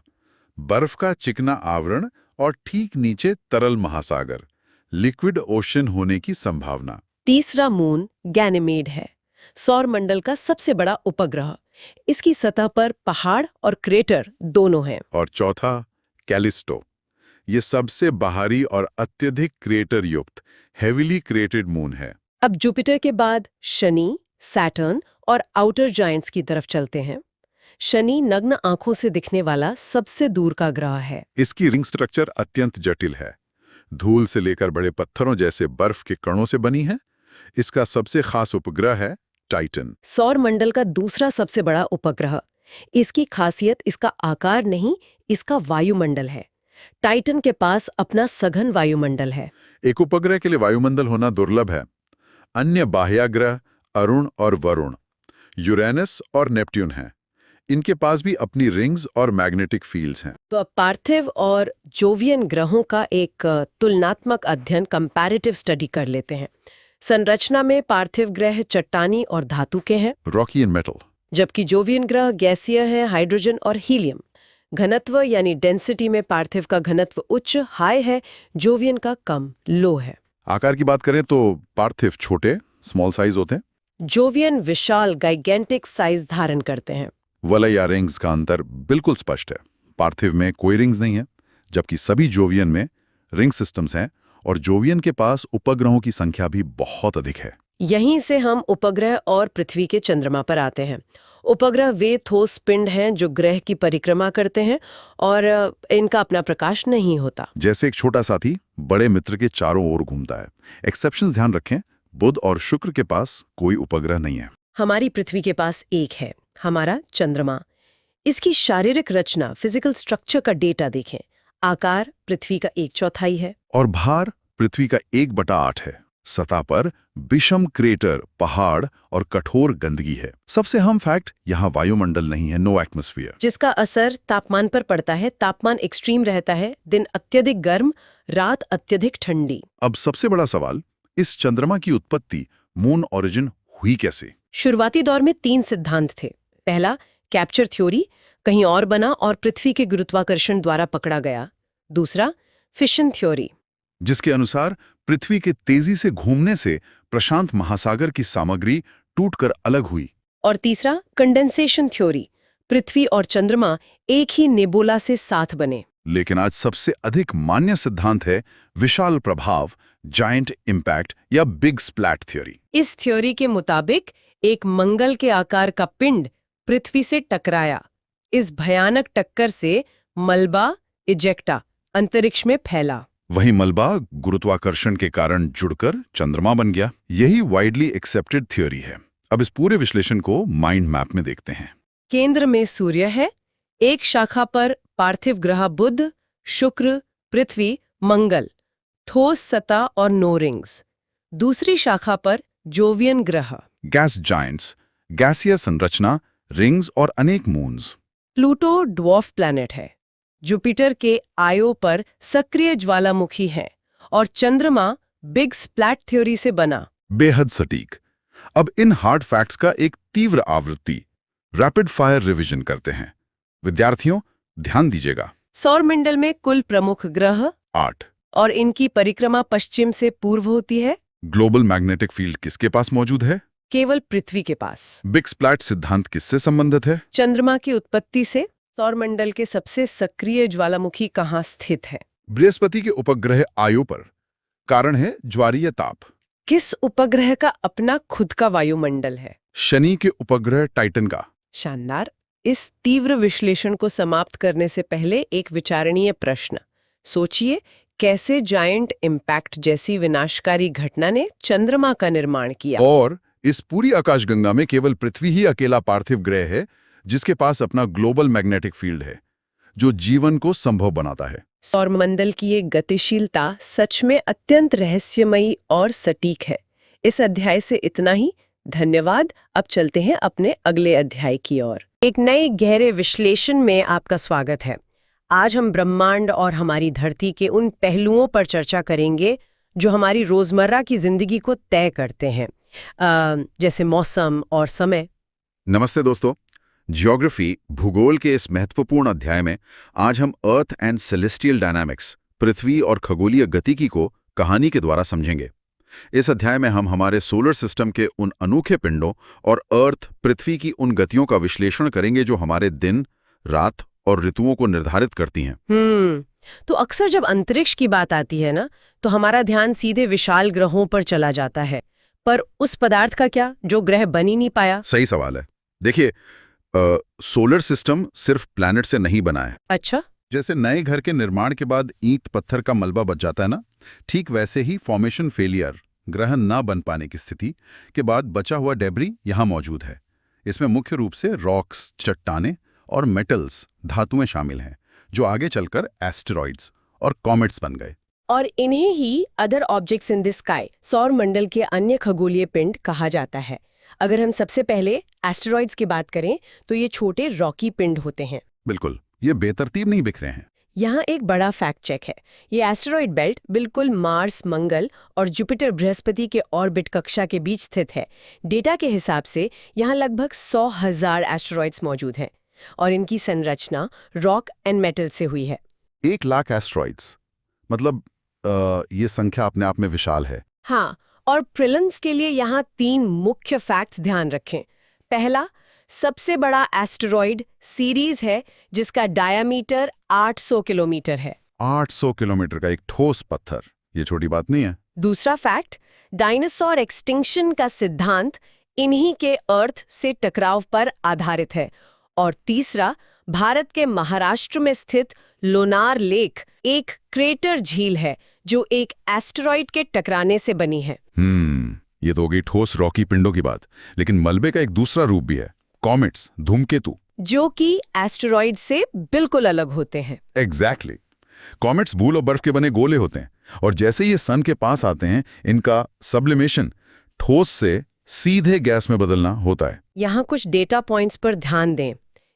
बर्फ का चिकना आवरण और ठीक नीचे तरल महासागर, लिक्विड ओशन होने की संभावना। तीसरा मून गैनीमेड है, सौर मंडल का सबसे बड़ा उपग्रह। इसकी सतह पर पहाड़ और क्रेटर दोनों हैं। और चौथा कैलिस्टो, ये सबसे बाहरी और अत्यधिक क्रेटर युक्त हेविली क्रेटेड मून है। अब जुपिटर के बाद शनि, सैटर्न और आउटर जायंट्स की तरफ चलते हैं। शनि नग्न आंखों से दिखने वाला सबसे दूर का ग्रह है। इसकी रिंग स्ट्रक्चर अत्यंत जटिल है, धूल से लेकर बड़े पत्थरों जैसे बर्फ के कणों से बनी है। इसका सबसे खास उपग्रह है टाइटन, सौर मंडल का दूसरा सबसे बड़ा उपग्रह। इसकी खासियत इसका आकार नहीं, इसका वायुमंडल है। टाइटन के पास अपना सघन वायुमंडल है। एक उपग्रह के लिए वायुमंडल होना दुर्लभ है। अन्य बाह्याग्रह अरुण और वरुण, यूरेनस और नेपट्यून हैं। इनके पास भी अपनी रिंग्स और मैग्नेटिक फील्ड्स हैं। तो अब पार्थिव और जोवियन ग्रहों का एक तुलनात्मक अध्ययन, कंपैरेटिव स्टडी कर लेते हैं। संरचना में पार्थिव ग्रह चट्टानी और धातु के हैं, रॉकी एंड मेटल, जबकि जोवियन ग्रह गैसीय हैं, हाइड्रोजन और हीलियम। घनत्व यानी डेंसिटी में पार्थिव का घनत्व उच्च, हाई है, जोवियन का कम, लो है। आकार की बात करें तो पार्थिव छोटे, स्मॉल साइज होते हैं। जोवियन विशाल, गाइगेंटिक साइज धारण करते हैं। वलय या रिंग्स का अंतर बिल्कुल स्पष्ट है। पार्थिव में कोई रिंग्स नहीं है, जबकि सभी जोवियन में रिंग सिस्टम्स हैं, और जोवियन के पास उपग्रहों की संख्या भी बहुत अधिक है। यहीं से हम उपग्रह और पृथ्वी के चंद्रमा पर आते हैं। उपग्रह वे ठोस पिंड हैं जो ग्रह की परिक्रमा करते हैं और इनका अपना प्रकाश नहीं होता। जैसे एक छोटा साथी बड़े मित्र के चारों ओर घूमता है। एक्सेप्शंस ध्यान रखें, बुध और शुक्र के पास कोई उपग्रह नहीं है। हमारी पृथ्वी के पास एक है, हमारा चंद्रमा। इसकी शारीरिक रचना, फिजिकल स्ट्रक्चर का डेटा देखें। आकार पृथ्वी का 1/4 है और भार पृथ्वी का 1/8 है। सतह पर विषम क्रेटर, पहाड़ और कठोर गंदगी है। सबसे अहम फैक्ट, यहाँ वायुमंडल नहीं है, नो एटमॉस्फेयर, जिसका असर तापमान पर पड़ता है। तापमान एक्सट्रीम रहता है, दिन अत्यधिक गर्म, रात अत्यधिक ठंडी। अब सबसे बड़ा सवाल, इस चंद्रमा की उत्पत्ति, मून ओरिजिन हुई कैसे? शुरुआती दौर में 3 सिद्धांत थे। पहला, कैप्चर थ्योरी, कहीं और बना और पृथ्वी के गुरुत्वाकर्षण द्वारा पकड़ा गया। दूसरा, फिशन थ्योरी, जिसके अनुसार पृथ्वी के तेजी से घूमने से प्रशांत महासागर की सामग्री टूटकर अलग हुई। और तीसरा, कंडेंसेशन थ्योरी, पृथ्वी और चंद्रमा एक ही नेबुला से साथ बने। लेकिन आज सबसे अधिक मान्य सिद्धांत है विशाल प्रभाव, जायंट इम्पैक्ट या बिग स्प्लैट थ्योरी। इस थ्योरी के मुताबिक एक मंगल के आकार का पिंड पृथ्वी से टकराया। इस भयानक टक्कर से मलबा, इजेक्टा अंतरिक्ष में फैला। वही मलबा गुरुत्वाकर्षण के कारण जुड़कर चंद्रमा बन गया। यही वाइडली एक्सेप्टेड थ्योरी है। अब इस पूरे विश्लेषण को माइंड मैप में देखते हैं। केंद्र में सूर्य है, एक शाखा पर पार्थिव ग्रह बुध, शुक्र, पृथ्वी, मंगल, ठोस सतह और नो रिंग्स। दूसरी शाखा पर जोवियन ग्रह, गैस जायंट्स, गैसीय संरचना, रिंग्स और अनेक मून्स। प्लूटो ड्वार्फ प्लैनेट है। जुपिटर के आयो पर सक्रिय ज्वालामुखी है और चंद्रमा बिग स्प्लैट थ्योरी से बना। बेहद सटीक। अब इन हार्ड फैक्ट्स का एक तीव्र आवृत्ति रैपिड फायर रिवीजन करते हैं। विद्यार्थियों, ध्यान दीजिएगा। सौरमंडल में कुल प्रमुख ग्रह 8। और इनकी परिक्रमा पश्चिम से पूर्व होती है। ग्लोबल मैग्नेटिक फील्ड किसके पास मौजूद है? केवल पृथ्वी के पास। बिग स्प्लैट सिद्धांत किससे संबंधित है? चंद्रमा की उत्पत्ति से। सौरमंडल के सबसे सक्रिय ज्वालामुखी कहाँ स्थित है? बृहस्पति के उपग्रह आयो पर। कारण है ज्वारीय ताप। किस उपग्रह का अपना खुद का वायुमंडल है? शनि के उपग्रह टाइटन का। शानदार। इस तीव्र विश्लेषण को समाप्त करने से पहले एक विचारणीय प्रश्न। सोचिए, कैसे जायंट इम्पैक्ट जैसी विनाशकारी घटना ने चंद्रमा का निर्माण किया। और इस पूरी आकाशगंगा में केवल पृथ्वी ही अकेला पार्थिव ग्रह है जिसके पास अपना ग्लोबल मैग्नेटिक फील्ड है, जो जीवन को संभव बनाता है। सौरमंडल की ये गतिशीलता सच में अत्यंत रहस्यमयी और सटीक है। इस अध्याय से इतना ही। धन्यवाद। अब चलते हैं अपने अगले अध्याय की ओर। एक नए गहरे विश्लेषण में आपका स्वागत है। आज हम ब्रह्मांड और हमारी धरती के उन पहलुओं पर चर्चा करेंगे जो हमारी रोजमर्रा की जिंदगी को तय करते हैं, जैसे मौसम और समय। नमस्ते दोस्तों। जियोग्राफी, भूगोल के इस महत्वपूर्ण अध्याय में आज हम अर्थ एंड सेलेस्टियल डायनामिक्स, पृथ्वी और खगोलीय गतिकी को कहानी के द्वारा समझेंगे। इस अध्याय में हम हमारे सोलर सिस्टम के उन अनोखे पिंडों और अर्थ, पृथ्वी की उन गतियों का विश्लेषण करेंगे जो हमारे दिन, रात और ऋतुओं को निर्धारित करती हैं। तो अक्सर जब अंतरिक्ष की बात आती है ना, तो हमारा ध्यान सीधे विशाल ग्रहों पर चला जाता है। पर उस पदार्थ का क्या जो ग्रह बन ही नहीं पाया? सही सवाल है। देखिए, सोलर सिस्टम सिर्फ प्लैनेट से नहीं बना है। अच्छा। जैसे नए घर के निर्माण के बाद ईंट पत्थर का मलबा बच जाता है ना, ठीक वैसे ही फॉर्मेशन फेलियर, ग्रह ना बन पाने की स्थिति के बाद बचा हुआ डेब्री यहाँ मौजूद है। इसमें मुख्य रूप से रॉक्स, चट्टाने और मेटल्स, धातुएं शामिल हैं, जो आगे चलकर एस्टेरॉइड्स और कॉमेट्स बन गए। और इन्हें ही other objects in the sky, सौरमंडल के अन्य खगोलीय पिंड कहा जाता है। अगर हम सबसे पहले एस्टेरॉइड्स की बात करें तो ये छोटे रॉकी पिंड होते हैं। बिल्कुल, ये बेतरतीब नहीं बिखरे हैं। यहाँ एक बड़ा फैक्ट चेक है। ये एस्टेरॉइड बेल्ट बिल्कुल मार्स, मंगल और जुपिटर, बृहस्पति के ऑर्बिट कक्षा के बीच स्थित है। डेटा के हिसाब से यहाँ लगभग 100,000 एस्टेरॉइड्स मौजूद हैं और इनकी संरचना रॉक एंड मेटल से हुई है। 1,00,000 एस्टेरॉइड्स, मतलब ये संख्या अपने आप में विशाल है। हाँ, और प्रिलिम्स के लिए यहाँ 3 मुख्य फैक्ट्स ध्यान रखें। पहला, सबसे बड़ा एस्टेरॉइड सीरीज है जिसका डायामीटर 800 किलोमीटर है। 800 किलोमीटर का एक ठोस पत्थर, ये छोटी बात नहीं है। दूसरा फैक्ट, डायनासोर एक्सटिंक्शन का सिद्धांत इन्हीं के अर्थ से टकराव पर आधारित है। और तीसरा, भारत के महाराष्ट्र में स्थित लोनार लेक एक क्रेटर झील है जो एक एस्टेरॉइड के टकराने से बनी है। ये तो हो गई ठोस रॉकी पिंडों की बात, लेकिन मलबे का एक दूसरा रूप भी है, कॉमेट्स, धूमकेतु, जो कि एस्टेरॉइड से बिल्कुल अलग होते हैं। एग्जैक्टली। कॉमेट्स धूल और बर्फ के बने गोले होते हैं, और जैसे ये सन के पास आते हैं, इनका सब्लिमेशन ठोस से सीधे गैस में बदलना होता है। यहाँ कुछ डेटा पॉइंट्स पर ध्यान दें।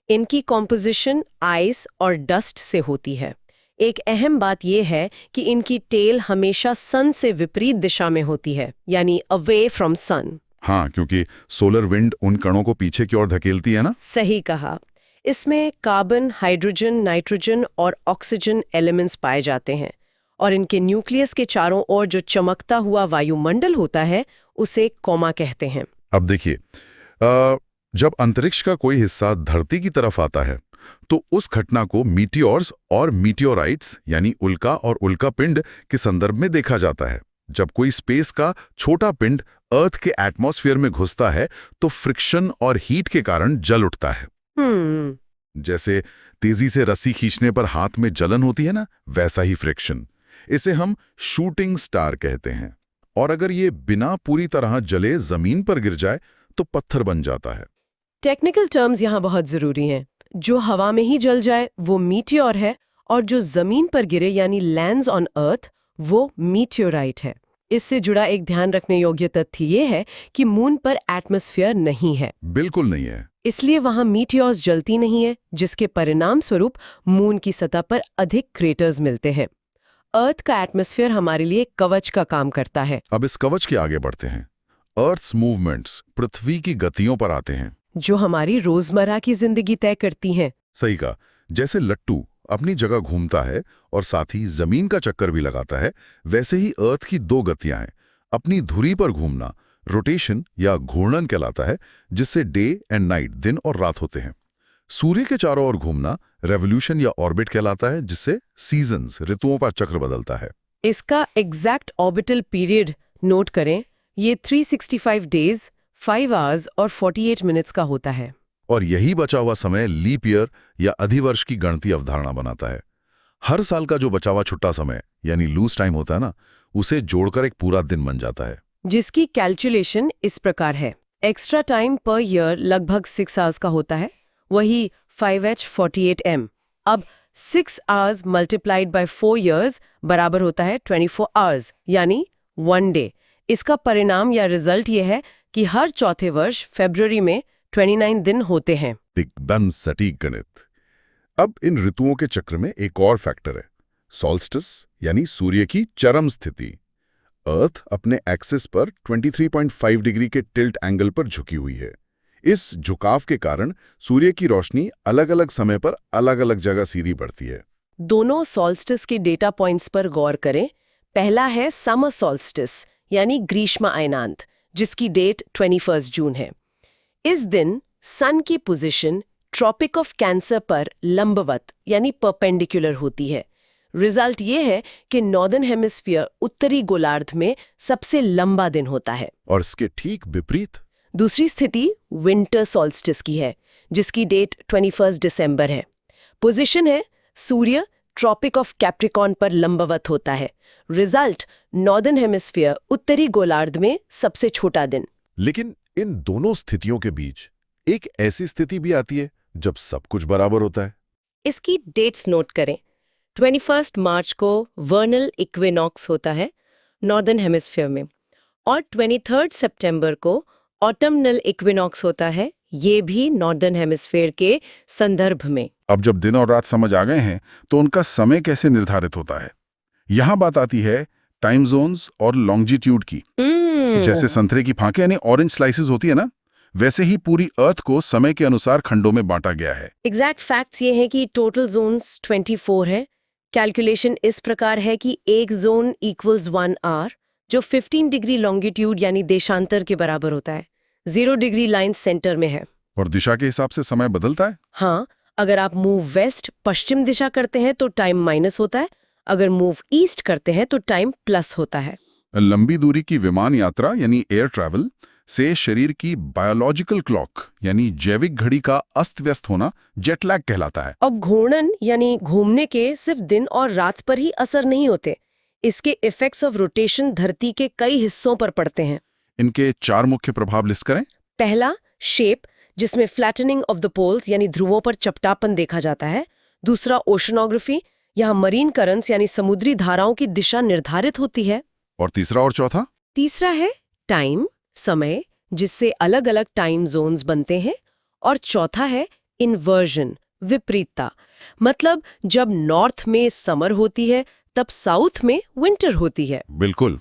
इनकी कॉम्पोजिशन आइस और डस्ट से होती है। एक अहम बात यह है कि इनकी टेल हमेशा सन से विपरीत दिशा में होती है, यानी अवे फ्रॉम सन। हाँ, क्योंकि सोलर विंड उन कणों को पीछे की ओर धकेलती है ना। सही कहा। इसमें कार्बन, हाइड्रोजन, नाइट्रोजन और ऑक्सीजन एलिमेंट्स पाए जाते हैं, और इनके न्यूक्लियस के चारों ओर जो चमकता हुआ वायुमंडल होता है उसे कोमा कहते हैं। अब देखिए, जब अंतरिक्ष का कोई हिस्सा धरती की तरफ आता है तो उस घटना को मीटियोर्स और मीटियोराइट्स यानी उल्का और उल्का पिंड के संदर्भ में देखा जाता है। जब कोई स्पेस का छोटा पिंड अर्थ के एटमॉस्फेयर में घुसता है तो फ्रिक्शन और हीट के कारण जल उठता है। जैसे तेजी से रस्सी खींचने पर हाथ में जलन होती है ना, वैसा ही फ्रिक्शन। इसे हम शूटिंग स्टार कहते हैं। और अगर ये बिना पूरी तरह जले जमीन पर गिर जाए तो पत्थर बन जाता है। टेक्निकल टर्म्स यहाँ बहुत जरूरी हैं। जो हवा में ही जल जाए वो मीटियोर है, और जो जमीन पर गिरे यानी लैंड्स ऑन अर्थ वो मीटियोराइट है। इससे जुड़ा एक ध्यान रखने योग्य तथ्य ये है कि मून पर एटमॉस्फेयर नहीं है। बिल्कुल नहीं है। इसलिए वहां मीटियोर्स जलती नहीं है, जिसके परिणाम स्वरूप मून की सतह पर अधिक क्रेटर्स मिलते हैं। अर्थ का एटमॉस्फेयर हमारे लिए कवच का काम करता है। अब इस कवच के आगे बढ़ते हैं। अर्थ्स मूवमेंट्स, पृथ्वी की गतियों पर आते हैं। जो हमारी रोजमर्रा की जिंदगी तय करती हैं। सही कहा। जैसे लट्टू अपनी जगह घूमता है और साथ ही जमीन का चक्कर भी लगाता है, वैसे ही अर्थ की दो गतियां हैं। अपनी धुरी पर घूमना रोटेशन या घूर्णन कहलाता है, जिससे डे एंड नाइट, दिन और रात होते हैं। सूर्य के चारों ओर घूमना रेवोल्यूशन या ऑर्बिट कहलाता है, जिससे सीजन्स, ऋतुओं का चक्र बदलता है। इसका एग्जैक्ट ऑर्बिटल पीरियड नोट करें, ये 365 डेज, 5 आवर्स और 48 मिनट्स का होता है। और यही बचा हुआ समय लीप ईयर या अधिवर्ष की गणती अवधारणा बनाता है। हर साल का जो बचा हुआ छुट्टा समय यानी लूज टाइम होता है ना, उसे जोड़कर एक पूरा दिन बन जाता है। जिसकी कैलकुलेशन इस प्रकार है। एक्स्ट्रा टाइम पर ईयर लगभग 6 आवर्स का होता है, वही 5h48m। अब 6 आवर्स मल्टीप्लाइड बाय 4 ईयर्स बराबर होता है 24 आवर्स, यानी 1 डे। इसका परिणाम या रिजल्ट ये है कि हर चौथे वर्ष फरवरी में 29 दिन होते हैं। एकदम सटीक गणित। अब इन ऋतुओं के चक्र में एक और फैक्टर है, सॉल्स्टिस यानी सूर्य की चरम स्थिति। अर्थ अपने एक्सिस पर 23.5 डिग्री के टिल्ट एंगल पर झुकी हुई है। इस झुकाव के कारण सूर्य की रोशनी अलग अलग समय पर अलग अलग जगह सीधी पड़ती है। दोनों सॉल्स्टिस के डेटा पॉइंट्स पर गौर करें। पहला है समर सॉल्स्टिस यानी ग्रीष्म अयनांत, जिसकी डेट 21 जून है। इस दिन सन की पोजीशन ट्रॉपिक ऑफ कैंसर पर लंबवत यानी परपेंडिकुलर होती है। रिजल्ट ये है कि नॉर्दर्न हेमिस्फीयर, उत्तरी गोलार्ध में सबसे लंबा दिन होता है। और इसके ठीक विपरीत दूसरी स्थिति विंटर सॉल्स्टिस की है, जिसकी डेट 21 दिसंबर है। पोजीशन है सूर्य ट्रॉपिक ऑफ कैप्रिकॉर्न पर लंबवत होता है। रिजल्ट नॉर्दर्न हेमिस्फीयर, उत्तरी गोलार्ध में सबसे छोटा दिन। लेकिन इन दोनों स्थितियों के बीच एक ऐसी स्थिति भी आती है जब सब कुछ बराबर होता है। इसकी डेट्स नोट करें। 21 मार्च को वर्नल इक्विनॉक्स होता है नॉर्दर्न हेमिस्फीयर में, और 23 सितंबर को ऑटमनल इक्विनॉक्स होता है, ये भी नॉर्दर्न हेमिस्फीयर के संदर्भ में। अब जब दिन और रात समझ आ गए हैं, तो उनका समय कैसे निर्धारित होता है? यहाँ बात आती है टाइम जोन्स और लॉन्जिट्यूड की। जैसे संतरे की फांके यानी ऑरेंज स्लाइसेस होती है ना, वैसे ही पूरी अर्थ को समय के अनुसार खंडों में बांटा गया है। एग्जैक्ट फैक्ट्स ये हैं कि टोटल जोन्स 24 है। कैलकुलेशन इस प्रकार है कि एक जोन इक्वल्स 1 आवर, जो 15 डिग्री लॉन्गिट्यूड यानी देशांतर के बराबर होता है। 0 डिग्री लाइन सेंटर में है। और दिशा के हिसाब से समय बदलता है। हाँ, अगर आप मूव वेस्ट पश्चिम दिशा करते हैं तो टाइम माइनस होता है, अगर मूव ईस्ट करते हैं तो टाइम प्लस होता है। लंबी दूरी की विमान यात्रा यानी एयर ट्रैवल से शरीर की बायोलॉजिकल क्लॉक यानी जैविक घड़ी का अस्त व्यस्त होना जेट लैग कहलाता है। अब घूर्णन यानी घूमने के सिर्फ दिन और रात पर ही असर नहीं होते, इसके इफेक्ट्स ऑफ रोटेशन धरती के कई हिस्सों पर पड़ते हैं। इनके 4 मुख्य प्रभाव लिस्ट करें। पहला, शेप, जिसमें फ्लैटनिंग ऑफ द पोल्स यानी ध्रुवों पर चपटापन देखा जाता है। दूसरा, ओशनोग्राफी, यहाँ मरीन करंट्स यानी समुद्री धाराओं की दिशा निर्धारित होती है। और तीसरा और चौथा? तीसरा है टाइम, समय, जिससे अलग अलग टाइम जोन्स बनते हैं। और चौथा है इन्वर्जन, विपरीतता, मतलब जब नॉर्थ में समर होती है तब साउथ में विंटर होती है। बिल्कुल।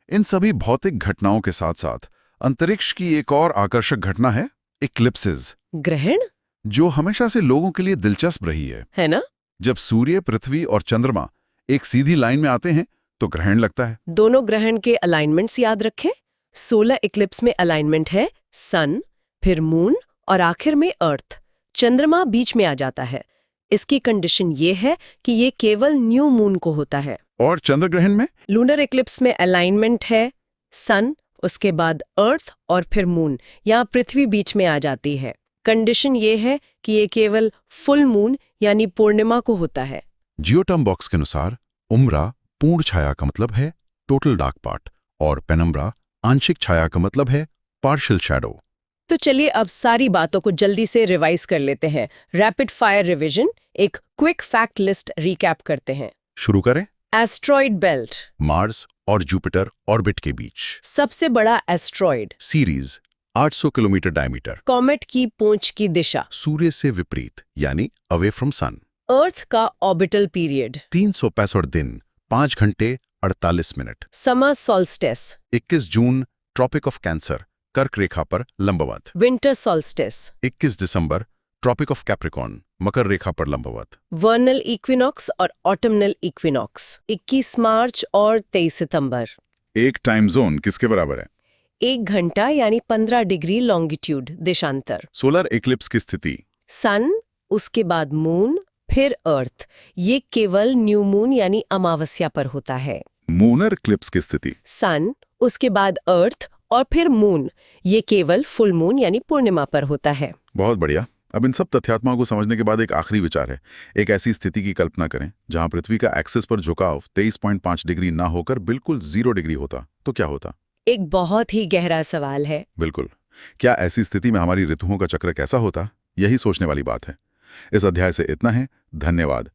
इन सभी भौतिक घटनाओं के साथ साथ अंतरिक्ष की एक और आकर्षक घटना है इक्लिप्सेस, ग्रहण, जो हमेशा से लोगों के लिए दिलचस्प रही है ना? जब सूर्य, पृथ्वी और चंद्रमा एक सीधी लाइन में आते हैं तो ग्रहण लगता है। दोनों ग्रहण के अलाइनमेंट्स याद रखें। सोलर इक्लिप्स में अलाइनमेंट है सन, फिर मून और आखिर में अर्थ। चंद्रमा बीच में आ जाता है। इसकी कंडीशन ये है कि ये केवल न्यू मून को होता है। और चंद्र ग्रहण में लूनर इक्लिप्स में अलाइनमेंट है सन, उसके बाद अर्थ और फिर मून। यहाँ पृथ्वी बीच में आ जाती है। कंडीशन ये है कि ये केवल फुल मून यानी पूर्णिमा को होता है। जियोटर्म बॉक्स के अनुसार उम्रा पूर्ण छाया का मतलब है टोटल डार्क पार्ट, और पेनम्ब्रा आंशिक छाया का मतलब है पार्शियल शैडो। तो चलिए अब सारी बातों को जल्दी से रिवाइज कर लेते हैं। रैपिड फायर रिवीजन, एक क्विक फैक्ट लिस्ट रिकैप करते हैं। शुरू करें। एस्ट्रॉइड बेल्ट, मार्स और जुपिटर ऑर्बिट के बीच। सबसे बड़ा asteroid. Series 800 kilometre diameter. Comet की पूंछ की दिशा। सूर्य से विपरीत यानी अवे फ्रॉम सन। अर्थ का ऑर्बिटल पीरियड। 365 दिन 5 घंटे 48 मिनट। Summer solstice. 21 जून ट्रॉपिक ऑफ कैंसर, कर्क रेखा पर लंबवत। विंटर सॉल्स्टिस, 21 दिसंबर, ट्रॉपिक ऑफ कैप्रिकॉर्न, मकर रेखा पर लंबवत। वर्नल इक्विनॉक्स और ऑटमनल इक्विनॉक्स 21 मार्च और 23 सितंबर। एक टाइम जोन किसके बराबर है? 1 घंटा यानी 15 डिग्री लॉन्गिट्यूड देशांतर। सोलर इक्लिप्स की स्थिति? सन, उसके बाद मून, फिर अर्थ। ये केवल न्यू मून यानी अमावस्या पर होता है। मूनर इक्लिप्स की स्थिति? सन, उसके बाद अर्थ और फिर मून। ये केवल फुल मून यानी पूर्णिमा पर होता है। बहुत बढ़िया। अब इन सब तथ्यात्मकों को समझने के बाद एक आखिरी विचार है। एक ऐसी स्थिति की कल्पना करें जहां पृथ्वी का एक्सिस पर झुकाव 23.5 डिग्री ना होकर बिल्कुल 0 डिग्री होता, तो क्या होता? एक बहुत ही गहरा सवाल है। बिल्कुल। क्या ऐसी स्थिति में हमारी ऋतुओं का चक्र कैसा होता? यही सोचने वाली बात है। इस अध्याय से इतना है। धन्यवाद।